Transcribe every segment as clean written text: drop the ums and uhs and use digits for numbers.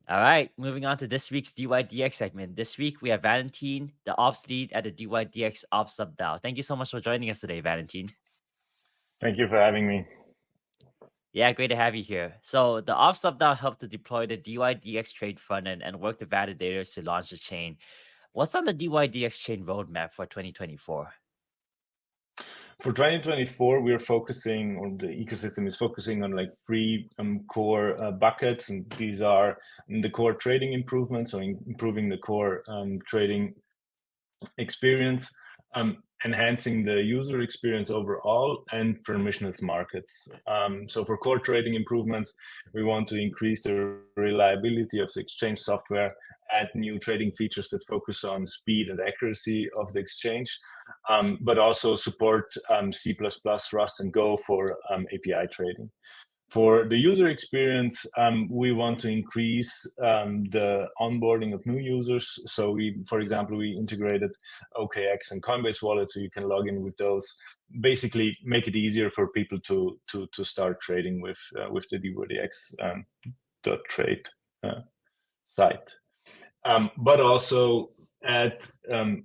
All right, moving on to this week's dYdX segment. This week we have Valentin, the ops lead at the dYdX Ops subDAO. Thank you so much for joining us today, Valentin. Thank you for having me. Yeah, great to have you here. So the ops subDAO helped to deploy the dYdX.trade frontend and work with validators to launch the chain. What's on the dYdX chain roadmap for 2024? For 2024, we are focusing on the ecosystem is focusing on like three core buckets, and these are the core trading improvements, so improving the core trading experience, enhancing the user experience overall, and permissionless markets. So for core trading improvements, we want to increase the reliability of the exchange software, add new trading features that focus on speed and accuracy of the exchange, but also support C++, Rust, and Go for API trading. For the user experience, we want to increase the onboarding of new users. So for example, we integrated OKX and Coinbase Wallet, so you can log in with those. Basically, make it easier for people to start trading with the dYdX.trade site. But also add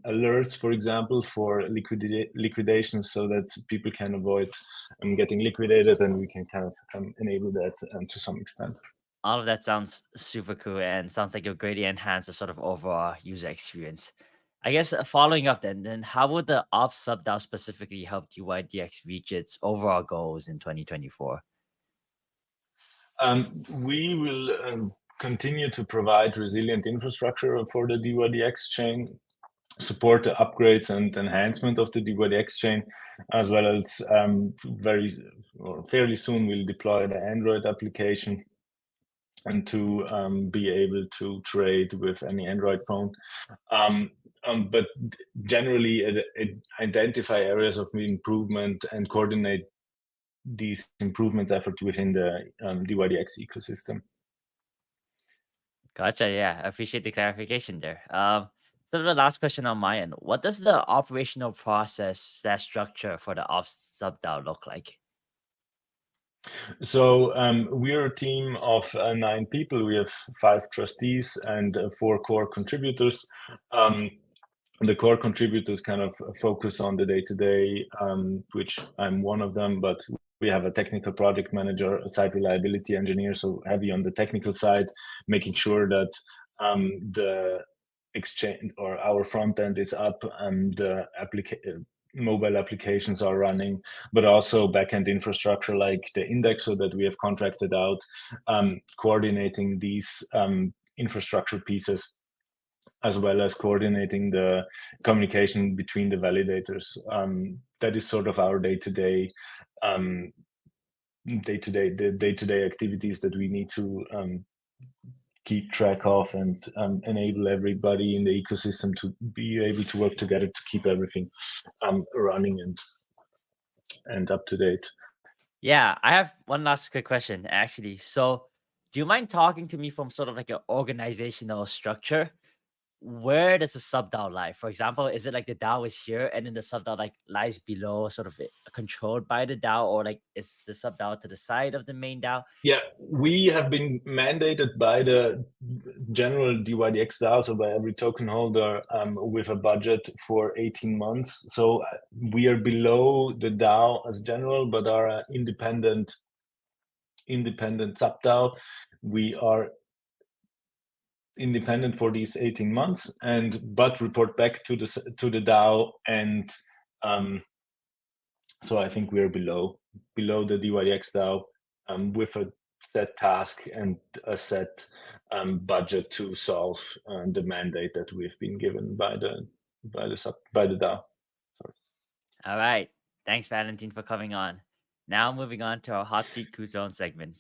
alerts, for example, for liquidations, so that people can avoid getting liquidated, and we can kind of enable that to some extent. All of that sounds super cool and sounds like you'll greatly enhance the sort of overall user experience. I guess following up then how would the ops subDAO specifically help dYdX reach its overall goals in 2024? We will continue to provide resilient infrastructure for the dYdX chain, support the upgrades and enhancement of the dYdX chain, as well as fairly soon we'll deploy the Android application and to be able to trade with any Android phone. But generally, identify areas of improvement and coordinate these improvements efforts within the dYdX ecosystem. Gotcha. Yeah, I appreciate the clarification there. So the last question on my end: what does the operational process, that structure for the ops subDAO look like? So we're a team of 9 people. We have 5 trustees and 4 core contributors. The core contributors kind of focus on the day-to-day, which I'm one of them, but we have a technical project manager, a site reliability engineer, so heavy on the technical side, making sure that the exchange or our front end is up and the mobile applications are running, but also backend infrastructure like the indexer that we have contracted out, coordinating these infrastructure pieces, as well as coordinating the communication between the validators. That is sort of our day-to-day activities that we need to keep track of and enable everybody in the ecosystem to be able to work together to keep everything running and up to date. Yeah, I have one last quick question actually. So, do you mind talking to me from sort of like an organizational structure? Where does the subDAO lie? For example, is it like the DAO is here and then the subDAO like lies below, sort of controlled by the DAO, or like is the subDAO to the side of the main DAO? Yeah, we have been mandated by the general dYdX DAO, so by every token holder, with a budget for 18 months. So we are below the DAO as general, but are an independent subDAO. We are independent for these 18 months, but report back to the DAO, and so I think we are below the dYdX DAO, with a set task and a set budget to solve the mandate that we've been given by the DAO. Sorry. All right. Thanks, Valentin, for coming on. Now moving on to our hot seat cool zone segment.